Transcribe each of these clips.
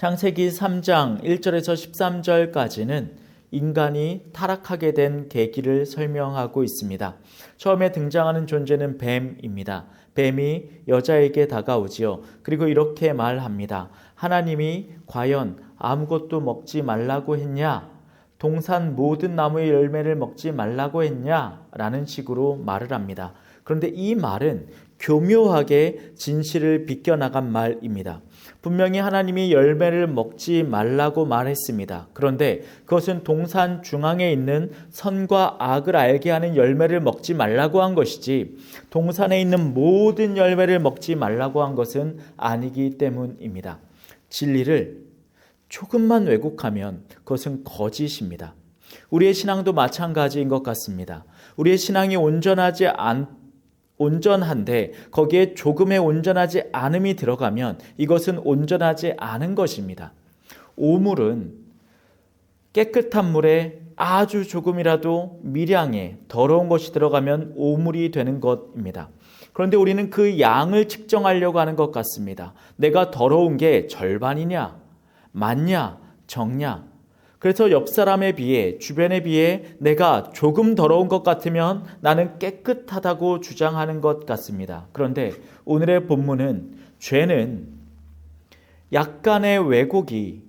창세기 3장 1절에서 13절까지는 인간이 타락하게 된 계기를 설명하고 있습니다. 처음에 등장하는 존재는 뱀입니다. 뱀이 여자에게 다가오지요. 그리고 이렇게 말합니다. 하나님이 과연 아무것도 먹지 말라고 했냐? 동산 모든 나무의 열매를 먹지 말라고 했냐? 라는 식으로 말을 합니다. 그런데 이 말은 교묘하게 진실을 비껴나간 말입니다. 분명히 하나님이 열매를 먹지 말라고 말했습니다. 그런데 그것은 동산 중앙에 있는 선과 악을 알게 하는 열매를 먹지 말라고 한 것이지 동산에 있는 모든 열매를 먹지 말라고 한 것은 아니기 때문입니다. 진리를 조금만 왜곡하면 그것은 거짓입니다. 우리의 신앙도 마찬가지인 것 같습니다. 우리의 신앙이 온전한데 거기에 조금의 온전하지 않음이 들어가면 이것은 온전하지 않은 것입니다. 오물은 깨끗한 물에 아주 조금이라도 미량의 더러운 것이 들어가면 오물이 되는 것입니다. 그런데 우리는 그 양을 측정하려고 하는 것 같습니다. 내가 더러운 게 절반이냐, 많냐, 적냐. 그래서 옆 사람에 비해, 주변에 비해 내가 조금 더러운 것 같으면 나는 깨끗하다고 주장하는 것 같습니다. 그런데 오늘의 본문은 죄는 약간의 왜곡이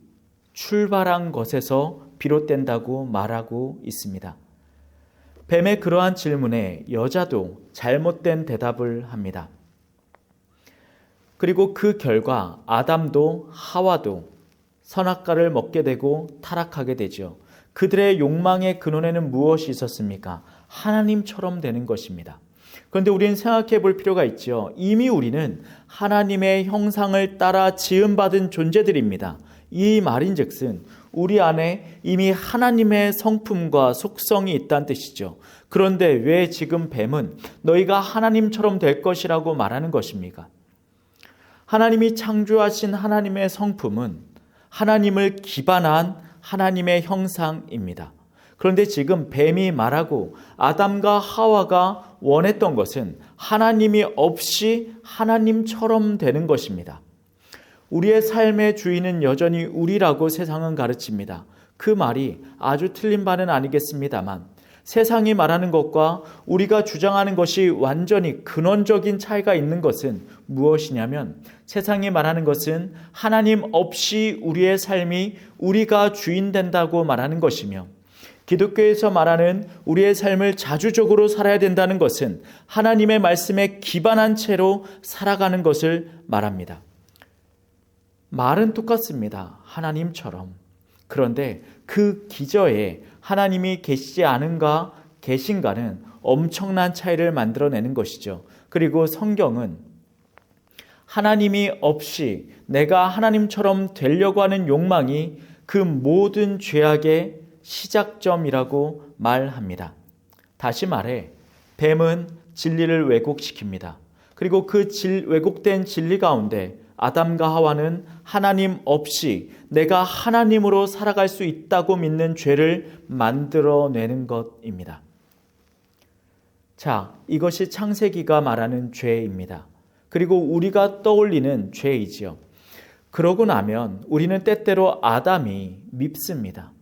출발한 것에서 비롯된다고 말하고 있습니다. 뱀의 그러한 질문에 여자도 잘못된 대답을 합니다. 그리고 그 결과 아담도 하와도 선악과를 먹게 되고 타락하게 되죠. 그들의 욕망의 근원에는 무엇이 있었습니까? 하나님처럼 되는 것입니다. 그런데 우리는 생각해 볼 필요가 있죠. 이미 우리는 하나님의 형상을 따라 지음받은 존재들입니다. 이 말인즉슨 우리 안에 이미 하나님의 성품과 속성이 있다는 뜻이죠. 그런데 왜 지금 뱀은 너희가 하나님처럼 될 것이라고 말하는 것입니까? 하나님이 창조하신 하나님의 성품은 하나님을 기반한 하나님의 형상입니다. 그런데 지금 뱀이 말하고 아담과 하와가 원했던 것은 하나님이 없이 하나님처럼 되는 것입니다. 우리의 삶의 주인은 여전히 우리라고 세상은 가르칩니다. 그 말이 아주 틀린 바는 아니겠습니다만 세상이 말하는 것과 우리가 주장하는 것이 완전히 근원적인 차이가 있는 것은 무엇이냐면 세상이 말하는 것은 하나님 없이 우리의 삶이 우리가 주인 된다고 말하는 것이며 기독교에서 말하는 우리의 삶을 자주적으로 살아야 된다는 것은 하나님의 말씀에 기반한 채로 살아가는 것을 말합니다. 말은 똑같습니다. 하나님처럼. 그런데 그 기저에 하나님이 계시지 않은가 계신가는 엄청난 차이를 만들어내는 것이죠. 그리고 성경은 하나님이 없이 내가 하나님처럼 되려고 하는 욕망이 그 모든 죄악의 시작점이라고 말합니다. 다시 말해 뱀은 진리를 왜곡시킵니다. 그리고 그 왜곡된 진리 가운데 아담과 하와는 하나님 없이 내가 하나님으로 살아갈 수 있다고 믿는 죄를 만들어내는 것입니다. 자, 이것이 창세기가 말하는 죄입니다. 그리고 우리가 떠올리는 죄이지요. 그러고 나면 우리는 때때로 아담이 밉습니다.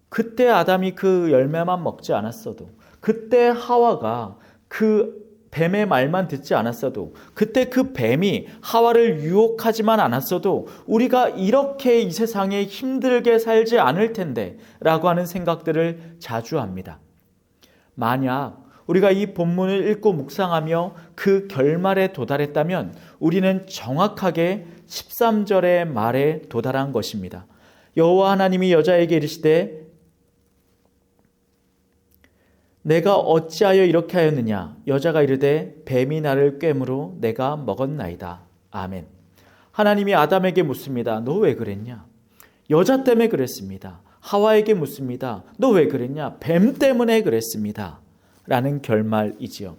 그때 아담이 그 열매만 먹지 않았어도, 그때 하와가 그 뱀의 말만 듣지 않았어도, 그때 그 뱀이 하와를 유혹하지만 않았어도 우리가 이렇게 이 세상에 힘들게 살지 않을 텐데 라고 하는 생각들을 자주 합니다. 만약 우리가 이 본문을 읽고 묵상하며 그 결말에 도달했다면 우리는 정확하게 13절의 말에 도달한 것입니다. 여호와 하나님이 여자에게 이르시되 내가 어찌하여 이렇게 하였느냐? 여자가 이르되 뱀이 나를 꿰므로 내가 먹었나이다. 아멘. 하나님이 아담에게 묻습니다. 너 왜 그랬냐? 여자 때문에 그랬습니다. 하와에게 묻습니다. 너 왜 그랬냐? 뱀 때문에 그랬습니다. 라는 결말이지요.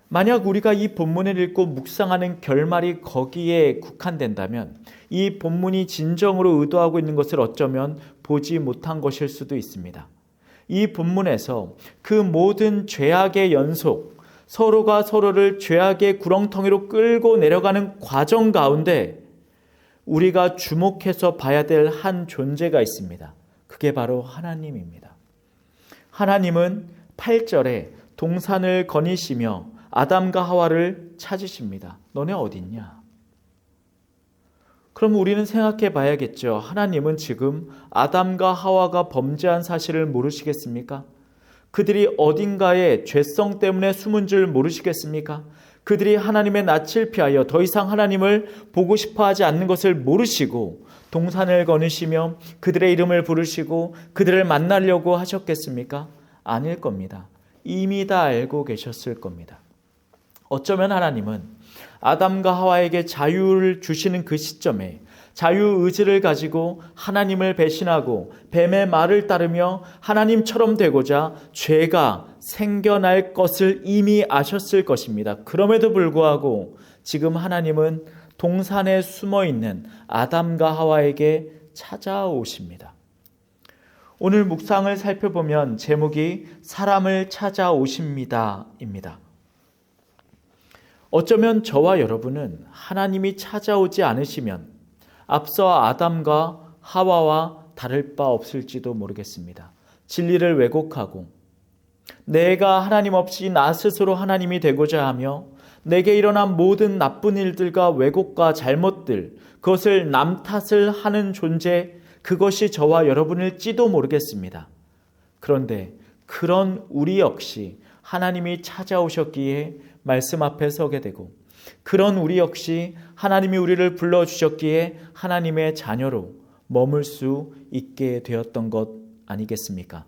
만약 우리가 이 본문을 읽고 묵상하는 결말이 거기에 국한된다면 이 본문이 진정으로 의도하고 있는 것을 어쩌면 보지 못한 것일 수도 있습니다. 이 본문에서 그 모든 죄악의 연속, 서로가 서로를 죄악의 구렁텅이로 끌고 내려가는 과정 가운데 우리가 주목해서 봐야 될 한 존재가 있습니다. 그게 바로 하나님입니다. 하나님은 8절에 동산을 거니시며 아담과 하와를 찾으십니다. 너네 어딨냐? 그럼 우리는 생각해 봐야겠죠. 하나님은 지금 아담과 하와가 범죄한 사실을 모르시겠습니까? 그들이 어딘가에 죄성 때문에 숨은 줄 모르시겠습니까? 그들이 하나님의 낯을 피하여 더 이상 하나님을 보고 싶어 하지 않는 것을 모르시고 동산을 거느시며 그들의 이름을 부르시고 그들을 만나려고 하셨겠습니까? 아닐 겁니다. 이미 다 알고 계셨을 겁니다. 어쩌면 하나님은 아담과 하와에게 자유를 주시는 그 시점에 자유의지를 가지고 하나님을 배신하고 뱀의 말을 따르며 하나님처럼 되고자 죄가 생겨날 것을 이미 아셨을 것입니다. 그럼에도 불구하고 지금 하나님은 동산에 숨어있는 아담과 하와에게 찾아오십니다. 오늘 묵상을 살펴보면 제목이 사람을 찾아오십니다입니다. 어쩌면 저와 여러분은 하나님이 찾아오지 않으시면 앞서 아담과 하와와 다를 바 없을지도 모르겠습니다. 진리를 왜곡하고 내가 하나님 없이 나 스스로 하나님이 되고자 하며 내게 일어난 모든 나쁜 일들과 왜곡과 잘못들, 그것을 남 탓을 하는 존재, 그것이 저와 여러분일지도 모르겠습니다. 그런데 그런 우리 역시 하나님이 찾아오셨기에 말씀 앞에 서게 되고 그런 우리 역시 하나님이 우리를 불러주셨기에 하나님의 자녀로 머물 수 있게 되었던 것 아니겠습니까?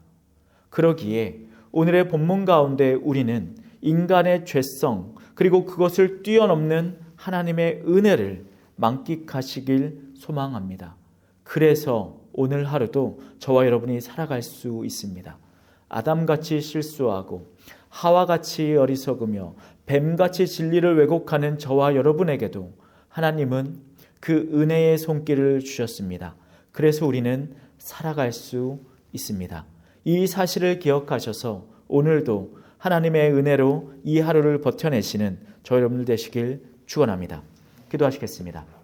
그러기에 오늘의 본문 가운데 우리는 인간의 죄성 그리고 그것을 뛰어넘는 하나님의 은혜를 만끽하시길 소망합니다. 그래서 오늘 하루도 저와 여러분이 살아갈 수 있습니다. 아담같이 실수하고 하와같이 어리석으며 뱀같이 진리를 왜곡하는 저와 여러분에게도 하나님은 그 은혜의 손길을 주셨습니다. 그래서 우리는 살아갈 수 있습니다. 이 사실을 기억하셔서 오늘도 하나님의 은혜로 이 하루를 버텨내시는 저 여러분들 되시길 축원합니다. 기도하시겠습니다.